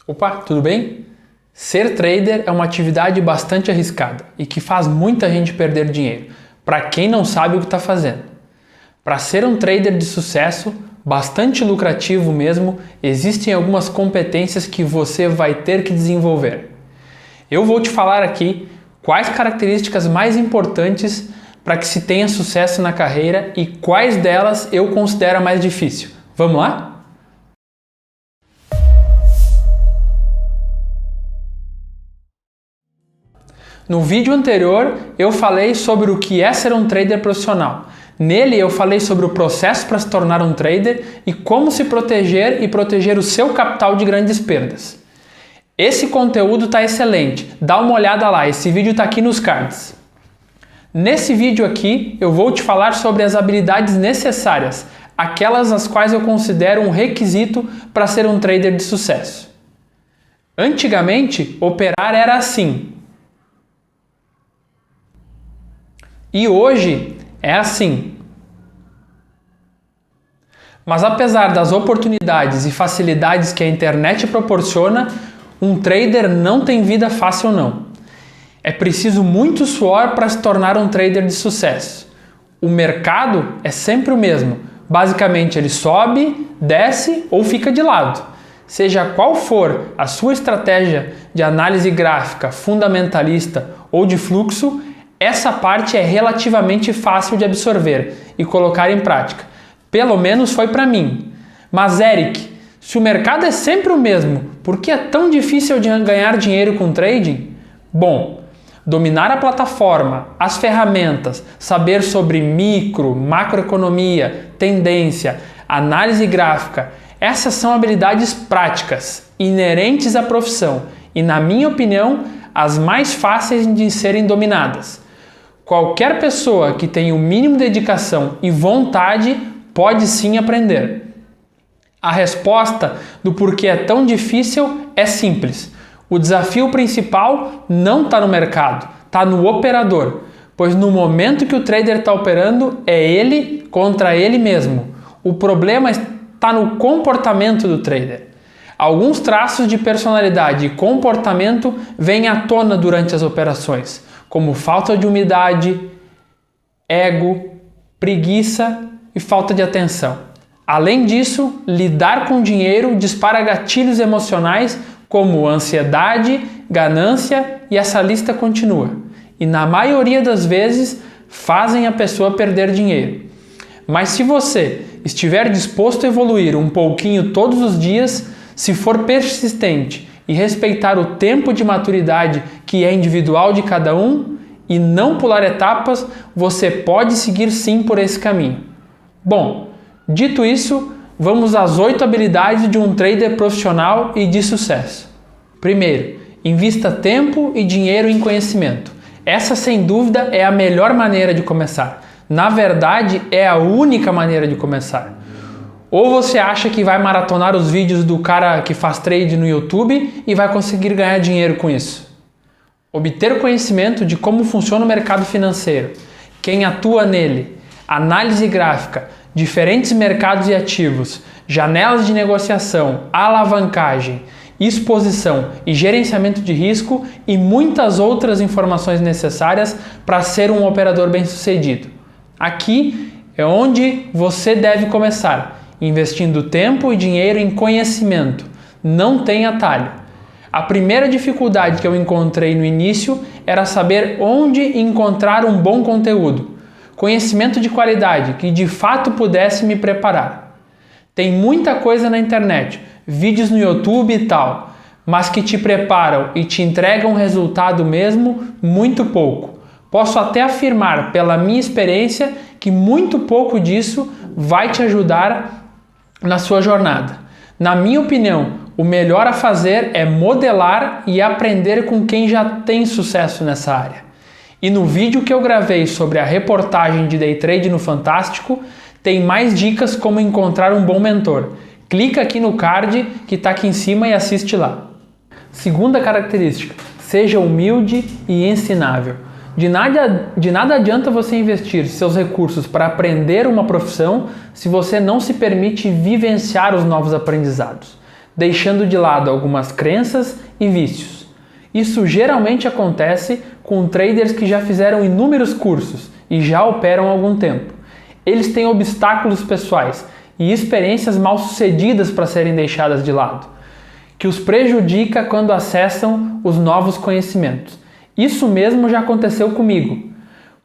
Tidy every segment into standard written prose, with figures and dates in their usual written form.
Opa, tudo bem? Ser trader é uma atividade bastante arriscada e que faz muita gente perder dinheiro, para quem não sabe o que está fazendo. Para ser um trader de sucesso, bastante lucrativo mesmo, existem algumas competências que você vai ter que desenvolver. Eu vou te falar aqui quais características mais importantes para que se tenha sucesso na carreira e quais delas eu considero a mais difícil. Vamos lá? No vídeo anterior eu falei sobre o que é ser um trader profissional. Nele eu falei sobre o processo para se tornar um trader e como se proteger e proteger o seu capital de grandes perdas. Esse conteúdo está excelente, dá uma olhada lá, esse vídeo está aqui nos cards. Nesse vídeo aqui eu vou te falar sobre as habilidades necessárias, aquelas as quais eu considero um requisito para ser um trader de sucesso. Antigamente, operar era assim. E hoje é assim. Mas apesar das oportunidades e facilidades que a internet proporciona, um trader não tem vida fácil não. É preciso muito suor para se tornar um trader de sucesso. O mercado é sempre o mesmo. Basicamente ele sobe, desce ou fica de lado. Seja qual for a sua estratégia de análise gráfica, fundamentalista ou de fluxo, essa parte é relativamente fácil de absorver e colocar em prática. Pelo menos foi para mim. Mas Eric, se o mercado é sempre o mesmo, por que é tão difícil de ganhar dinheiro com trading? Bom, dominar a plataforma, as ferramentas, saber sobre micro, macroeconomia, tendência, análise gráfica, essas são habilidades práticas, inerentes à profissão e, na minha opinião, as mais fáceis de serem dominadas. Qualquer pessoa que tenha o mínimo de dedicação e vontade pode sim aprender. A resposta do porquê é tão difícil é simples. O desafio principal não está no mercado, está no operador, pois no momento que o trader está operando é ele contra ele mesmo. O problema está no comportamento do trader. Alguns traços de personalidade e comportamento vêm à tona durante as operações, como falta de umidade, ego, preguiça e falta de atenção. Além disso, lidar com dinheiro dispara gatilhos emocionais como ansiedade, ganância e essa lista continua. E na maioria das vezes fazem a pessoa perder dinheiro. Mas se você estiver disposto a evoluir um pouquinho todos os dias, se for persistente e respeitar o tempo de maturidade que é individual de cada um e não pular etapas, você pode seguir sim por esse caminho. Bom, dito isso, vamos às 8 habilidades de um trader profissional e de sucesso. Primeiro, invista tempo e dinheiro em conhecimento. Essa, sem dúvida, é a melhor maneira de começar. Na verdade, é a única maneira de começar. Ou você acha que vai maratonar os vídeos do cara que faz trade no YouTube e vai conseguir ganhar dinheiro com isso. Obter conhecimento de como funciona o mercado financeiro, quem atua nele, análise gráfica, diferentes mercados e ativos, janelas de negociação, alavancagem, exposição e gerenciamento de risco e muitas outras informações necessárias para ser um operador bem-sucedido. Aqui é onde você deve começar, investindo tempo e dinheiro em conhecimento. Não tem atalho. A primeira dificuldade que eu encontrei no início era saber onde encontrar um bom conteúdo. Conhecimento de qualidade que de fato pudesse me preparar. Tem muita coisa na internet, vídeos no YouTube e tal, mas que te preparam e te entregam resultado mesmo muito pouco. Posso até afirmar pela minha experiência que muito pouco disso vai te ajudar na sua jornada. Na minha opinião, o melhor a fazer é modelar e aprender com quem já tem sucesso nessa área. E no vídeo que eu gravei sobre a reportagem de Day Trade no Fantástico, tem mais dicas como encontrar um bom mentor. Clica aqui no card que está aqui em cima e assiste lá. Segunda característica, seja humilde e ensinável. De nada adianta você investir seus recursos para aprender uma profissão se você não se permite vivenciar os novos aprendizados. deixando de lado algumas crenças e vícios. Isso geralmente acontece com traders que já fizeram inúmeros cursos e já operam há algum tempo. Eles têm obstáculos pessoais e experiências mal-sucedidas para serem deixadas de lado, que os prejudica quando acessam os novos conhecimentos. Isso mesmo já aconteceu comigo.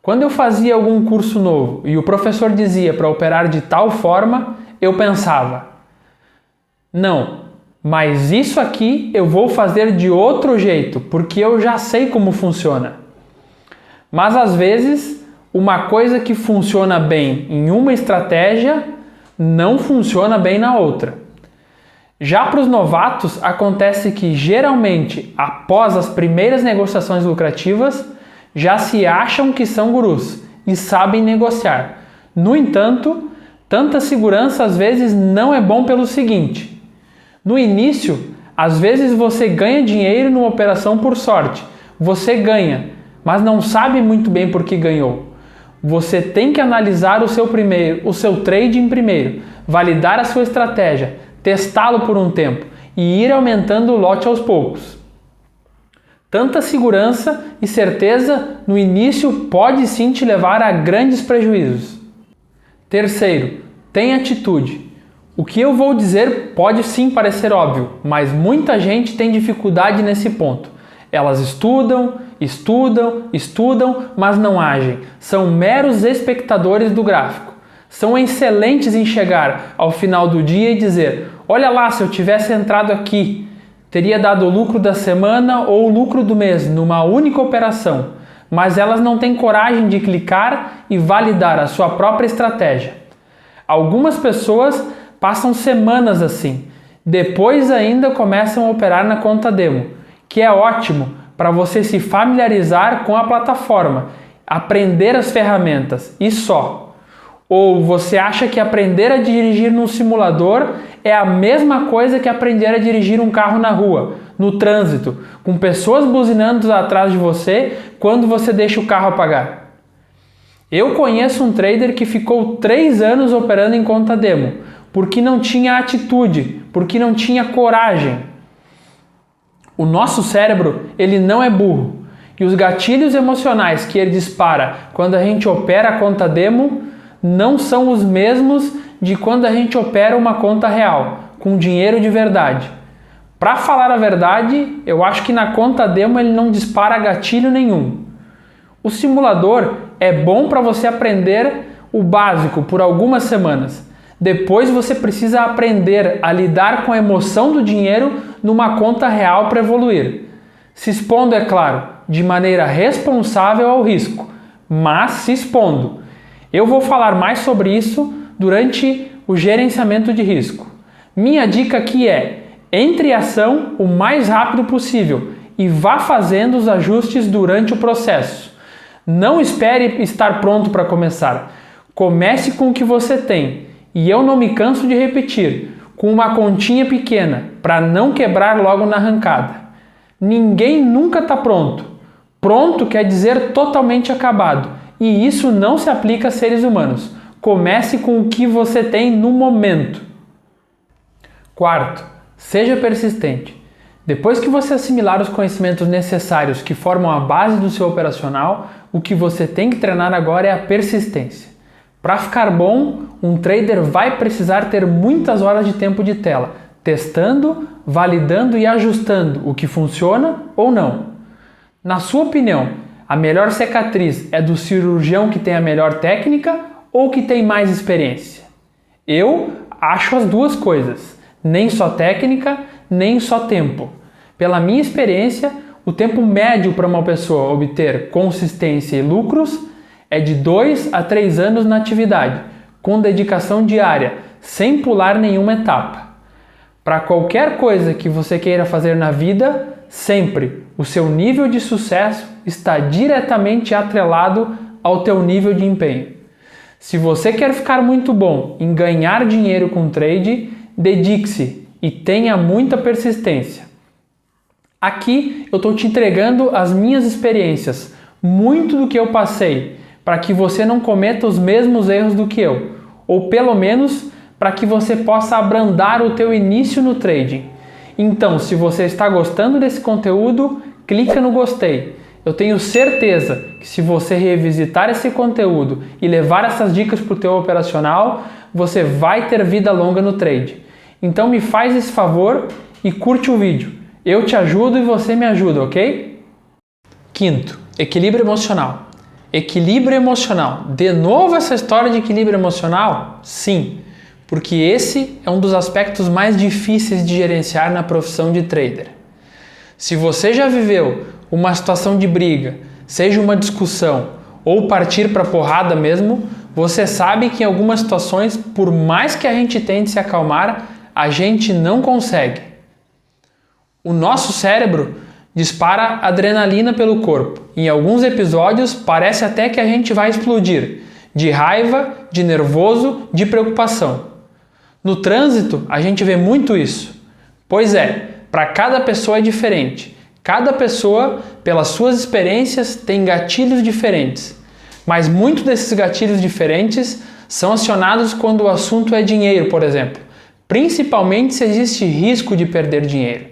Quando eu fazia algum curso novo e o professor dizia para operar de tal forma, eu pensava: não, mas isso aqui eu vou fazer de outro jeito, porque eu já sei como funciona. Mas às vezes, uma coisa que funciona bem em uma estratégia não funciona bem na outra. Já para os novatos, acontece que geralmente, após as primeiras negociações lucrativas, já se acham que são gurus e sabem negociar. No entanto, tanta segurança às vezes não é bom pelo seguinte: no início, às vezes você ganha dinheiro numa operação por sorte. Você ganha, mas não sabe muito bem por que ganhou. Você tem que analisar o seu trading primeiro, validar a sua estratégia, testá-lo por um tempo e ir aumentando o lote aos poucos. Tanta segurança e certeza no início pode sim te levar a grandes prejuízos. Terceiro, tenha atitude. O que eu vou dizer pode sim parecer óbvio, mas muita gente tem dificuldade nesse ponto. Elas estudam, mas não agem. São meros espectadores do gráfico. São excelentes em chegar ao final do dia e dizer: olha lá, se eu tivesse entrado aqui, teria dado o lucro da semana ou o lucro do mês numa única operação. Mas elas não têm coragem de clicar e validar a sua própria estratégia. Algumas pessoas passam semanas assim. Depois ainda começam a operar na conta demo, que é ótimo para você se familiarizar com a plataforma, aprender as ferramentas e só. Ou você acha que aprender a dirigir num simulador é a mesma coisa que aprender a dirigir um carro na rua, no trânsito, com pessoas buzinando atrás de você quando você deixa o carro apagar? Eu conheço um trader que ficou 3 anos operando em conta demo, porque não tinha atitude, porque não tinha coragem. O nosso cérebro, ele não é burro, e os gatilhos emocionais que ele dispara quando a gente opera a conta demo não são os mesmos de quando a gente opera uma conta real, com dinheiro de verdade. Para falar a verdade, eu acho que na conta demo ele não dispara gatilho nenhum. O simulador é bom para você aprender o básico por algumas semanas. Depois você precisa aprender a lidar com a emoção do dinheiro numa conta real para evoluir. Se expondo, é claro, de maneira responsável ao risco, mas se expondo. Eu vou falar mais sobre isso durante o gerenciamento de risco. Minha dica aqui é: entre em ação o mais rápido possível e vá fazendo os ajustes durante o processo. Não espere estar pronto para começar. Comece com o que você tem. E eu não me canso de repetir, com uma continha pequena, para não quebrar logo na arrancada. Ninguém nunca está pronto. Pronto quer dizer totalmente acabado. E isso não se aplica a seres humanos. Comece com o que você tem no momento. Quarto, seja persistente. Depois que você assimilar os conhecimentos necessários que formam a base do seu operacional, o que você tem que treinar agora é a persistência. Para ficar bom, um trader vai precisar ter muitas horas de tempo de tela, testando, validando e ajustando o que funciona ou não. Na sua opinião, a melhor cicatriz é do cirurgião que tem a melhor técnica ou que tem mais experiência? Eu acho as duas coisas, nem só técnica, nem só tempo. Pela minha experiência, o tempo médio para uma pessoa obter consistência e lucros é de 2 a 3 anos na atividade, com dedicação diária, sem pular nenhuma etapa. Para qualquer coisa que você queira fazer na vida, sempre o seu nível de sucesso está diretamente atrelado ao teu nível de empenho. Se você quer ficar muito bom em ganhar dinheiro com trade, dedique-se e tenha muita persistência. Aqui eu estou te entregando as minhas experiências, muito do que eu passei, para que você não cometa os mesmos erros do que eu, ou pelo menos para que você possa abrandar o teu início no trading. Então, se você está gostando desse conteúdo, clica no gostei. Eu tenho certeza que se você revisitar esse conteúdo e levar essas dicas para o teu operacional, você vai ter vida longa no trade. Então me faz esse favor e curte o vídeo. Eu te ajudo e você me ajuda, ok? Quinto, equilíbrio emocional. Equilíbrio emocional. De novo essa história de equilíbrio emocional? Sim, porque esse é um dos aspectos mais difíceis de gerenciar na profissão de trader. Se você já viveu uma situação de briga, seja uma discussão ou partir para porrada mesmo, você sabe que em algumas situações, por mais que a gente tente se acalmar, a gente não consegue. O nosso cérebro dispara adrenalina pelo corpo. Em alguns episódios, parece até que a gente vai explodir, de raiva, de nervoso, de preocupação. No trânsito, a gente vê muito isso. Pois é, para cada pessoa é diferente. Cada pessoa, pelas suas experiências, tem gatilhos diferentes. Mas muitos desses gatilhos diferentes são acionados quando o assunto é dinheiro, por exemplo. Principalmente se existe risco de perder dinheiro,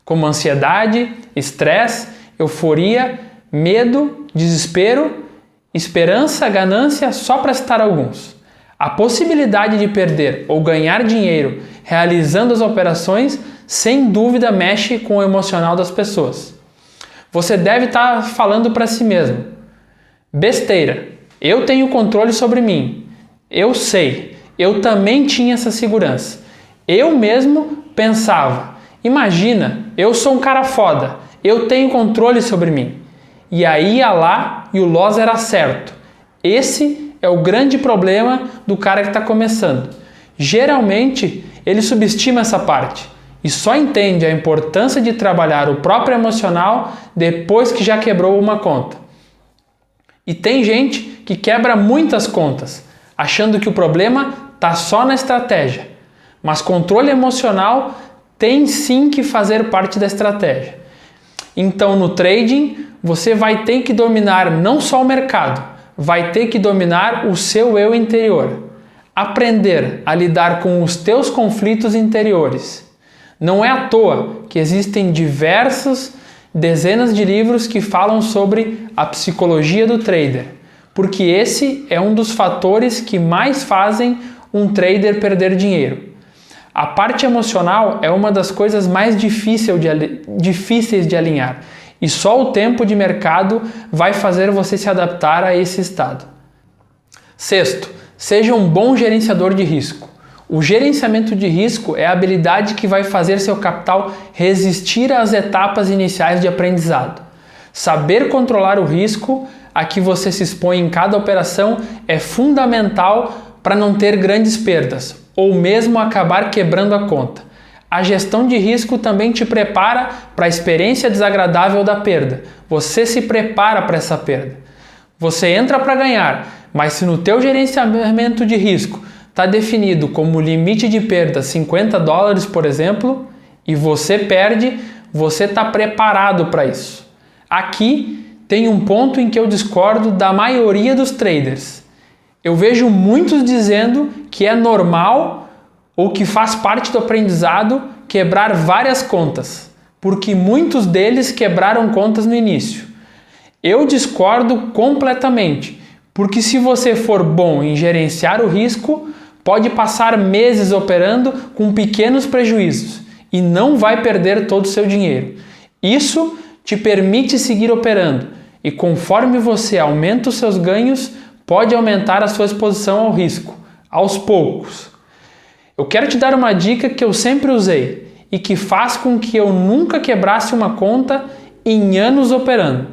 como ansiedade, estresse, euforia, medo, desespero, esperança, ganância, só para citar alguns. A possibilidade de perder ou ganhar dinheiro realizando as operações, sem dúvida, mexe com o emocional das pessoas. Você deve estar falando para si mesmo: besteira, eu tenho controle sobre mim, eu sei, eu também tinha essa segurança. Eu mesmo pensava: imagina, eu sou um cara foda, eu tenho controle sobre mim. E aí ia lá e o loss era certo. Esse é o grande problema do cara que está começando. Geralmente ele subestima essa parte e só entende a importância de trabalhar o próprio emocional depois que já quebrou uma conta. E tem gente que quebra muitas contas, achando que o problema está só na estratégia. Mas controle emocional tem sim que fazer parte da estratégia. Então no trading você vai ter que dominar não só o mercado, vai ter que dominar o seu eu interior. Aprender a lidar com os teus conflitos interiores. Não é à toa que existem dezenas de livros que falam sobre a psicologia do trader, porque esse é um dos fatores que mais fazem um trader perder dinheiro. A parte emocional é uma das coisas mais difíceis de alinhar, e só o tempo de mercado vai fazer você se adaptar a esse estado. Sexto, seja um bom gerenciador de risco. O gerenciamento de risco é a habilidade que vai fazer seu capital resistir às etapas iniciais de aprendizado. Saber controlar o risco a que você se expõe em cada operação é fundamental para não ter grandes perdas ou mesmo acabar quebrando a conta. A gestão de risco também te prepara para a experiência desagradável da perda. Você se prepara para essa perda. Você entra para ganhar, mas se no teu gerenciamento de risco está definido como limite de perda $50, por exemplo, e você perde, você está preparado para isso. Aqui tem um ponto em que eu discordo da maioria dos traders. Eu vejo muitos dizendo que é normal ou que faz parte do aprendizado quebrar várias contas, porque muitos deles quebraram contas no início. Eu discordo completamente, porque se você for bom em gerenciar o risco, pode passar meses operando com pequenos prejuízos e não vai perder todo o seu dinheiro. Isso te permite seguir operando e conforme você aumenta os seus ganhos, pode aumentar a sua exposição ao risco, aos poucos. Eu quero te dar uma dica que eu sempre usei e que faz com que eu nunca quebrasse uma conta em anos operando.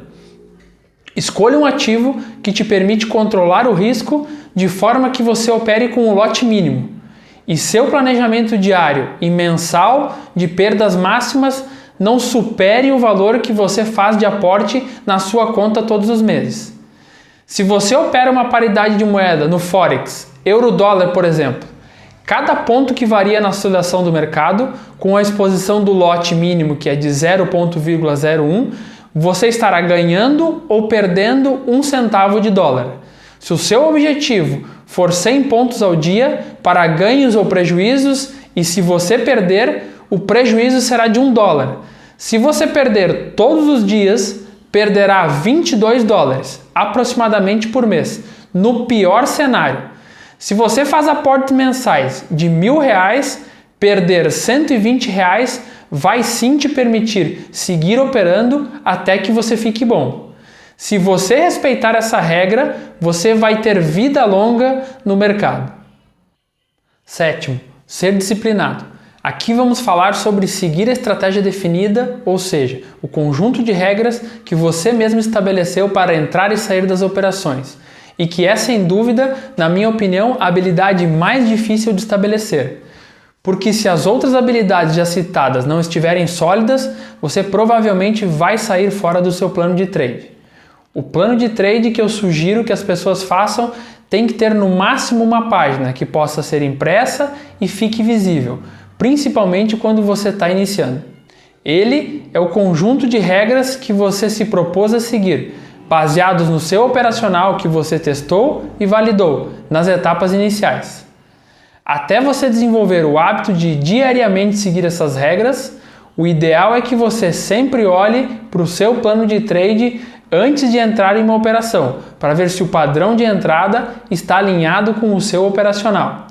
Escolha um ativo que te permite controlar o risco de forma que você opere com um lote mínimo e seu planejamento diário e mensal de perdas máximas não supere o valor que você faz de aporte na sua conta todos os meses. Se você opera uma paridade de moeda no Forex, euro-dólar, por exemplo, cada ponto que varia na oscilação do mercado, com a exposição do lote mínimo, que é de 0,01, você estará ganhando ou perdendo 1 centavo de dólar. Se o seu objetivo for 100 pontos ao dia para ganhos ou prejuízos, e se você perder, o prejuízo será de $1. Se você perder todos os dias, perderá $22, aproximadamente por mês, no pior cenário. Se você faz aportes mensais de R$1.000, perder R$120 vai sim te permitir seguir operando até que você fique bom. Se você respeitar essa regra, você vai ter vida longa no mercado. Sétimo, ser disciplinado. Aqui vamos falar sobre seguir a estratégia definida, ou seja, o conjunto de regras que você mesmo estabeleceu para entrar e sair das operações, e que é, sem dúvida, na minha opinião, a habilidade mais difícil de estabelecer. Porque se as outras habilidades já citadas não estiverem sólidas, você provavelmente vai sair fora do seu plano de trade. O plano de trade que eu sugiro que as pessoas façam tem que ter no máximo uma página que possa ser impressa e fique visível, principalmente quando você está iniciando. Ele é o conjunto de regras que você se propôs a seguir, baseados no seu operacional que você testou e validou nas etapas iniciais. Até você desenvolver o hábito de diariamente seguir essas regras, o ideal é que você sempre olhe para o seu plano de trade antes de entrar em uma operação, para ver se o padrão de entrada está alinhado com o seu operacional.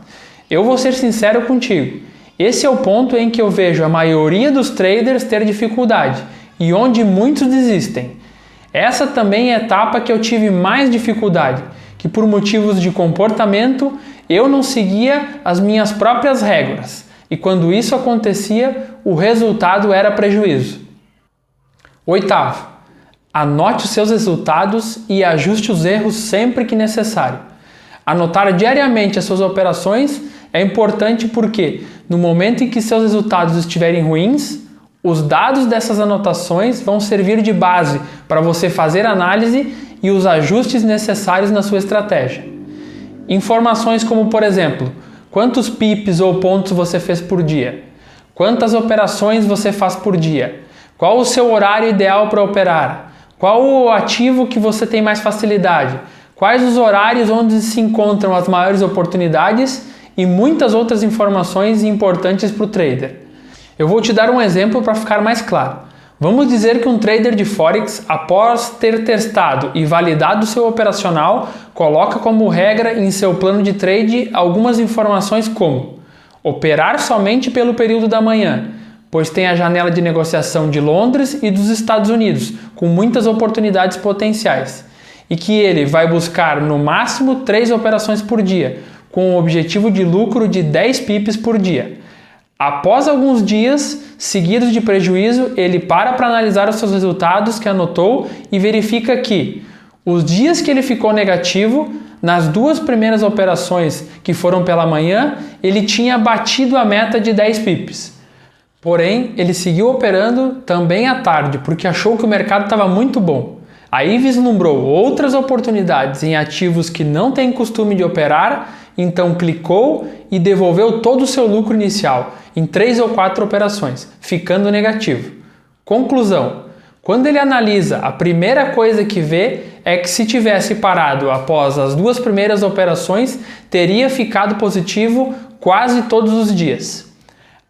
Eu vou ser sincero contigo, esse é o ponto em que eu vejo a maioria dos traders ter dificuldade e onde muitos desistem. Essa também é a etapa que eu tive mais dificuldade, que por motivos de comportamento eu não seguia as minhas próprias regras, e quando isso acontecia, o resultado era prejuízo. Oitavo, anote os seus resultados e ajuste os erros sempre que necessário. Anotar diariamente as suas operações é importante porque, no momento em que seus resultados estiverem ruins, os dados dessas anotações vão servir de base para você fazer análise e os ajustes necessários na sua estratégia. Informações como, por exemplo, quantos pips ou pontos você fez por dia, quantas operações você faz por dia, qual o seu horário ideal para operar, qual o ativo que você tem mais facilidade, quais os horários onde se encontram as maiores oportunidades e muitas outras informações importantes para o trader. Eu vou te dar um exemplo para ficar mais claro. Vamos dizer que um trader de Forex, após ter testado e validado seu operacional, coloca como regra em seu plano de trade algumas informações como operar somente pelo período da manhã, pois tem a janela de negociação de Londres e dos Estados Unidos, com muitas oportunidades potenciais, e que ele vai buscar no máximo 3 operações por dia, com o objetivo de lucro de 10 pips por dia. Após alguns dias seguidos de prejuízo, ele para analisar os seus resultados que anotou e verifica que os dias que ele ficou negativo, nas 2 primeiras operações que foram pela manhã, ele tinha batido a meta de 10 pips. Porém, ele seguiu operando também à tarde, porque achou que o mercado estava muito bom. Aí vislumbrou outras oportunidades em ativos que não têm costume de operar, então clicou e devolveu todo o seu lucro inicial em 3 ou 4 operações, ficando negativo. Conclusão: quando ele analisa, a primeira coisa que vê é que se tivesse parado após as 2 primeiras operações, teria ficado positivo quase todos os dias.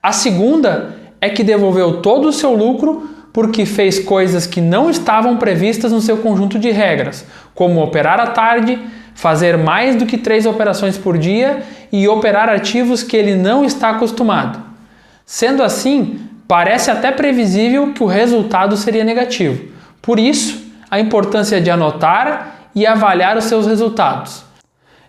A segunda é que devolveu todo o seu lucro porque fez coisas que não estavam previstas no seu conjunto de regras, como operar à tarde, fazer mais do que 3 operações por dia e operar ativos que ele não está acostumado. Sendo assim, parece até previsível que o resultado seria negativo. Por isso, a importância de anotar e avaliar os seus resultados.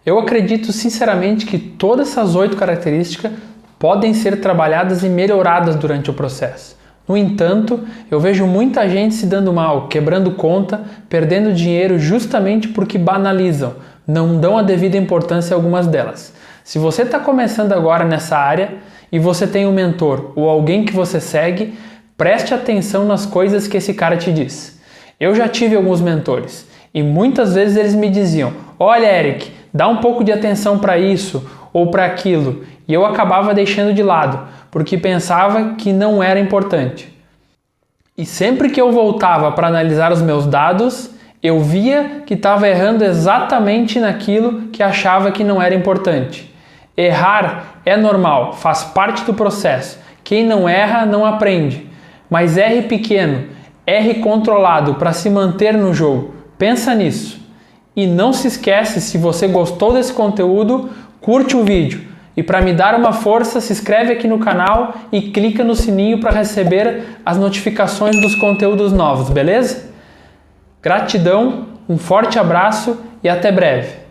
Eu acredito sinceramente que todas essas 8 características podem ser trabalhadas e melhoradas durante o processo. No entanto, eu vejo muita gente se dando mal, quebrando conta, perdendo dinheiro justamente porque banalizam, não dão a devida importância a algumas delas. Se você está começando agora nessa área e você tem um mentor ou alguém que você segue, preste atenção nas coisas que esse cara te diz. Eu já tive alguns mentores e muitas vezes eles me diziam: olha, Eric, dá um pouco de atenção para isso ou para aquilo, e eu acabava deixando de lado, porque pensava que não era importante. E sempre que eu voltava para analisar os meus dados, eu via que estava errando exatamente naquilo que achava que não era importante. Errar é normal, faz parte do processo. Quem não erra, não aprende. Mas erre pequeno, erre controlado para se manter no jogo. Pensa nisso. E não se esquece, se você gostou desse conteúdo, curte o vídeo. E para me dar uma força, se inscreve aqui no canal e clica no sininho para receber as notificações dos conteúdos novos, beleza? Gratidão, um forte abraço e até breve.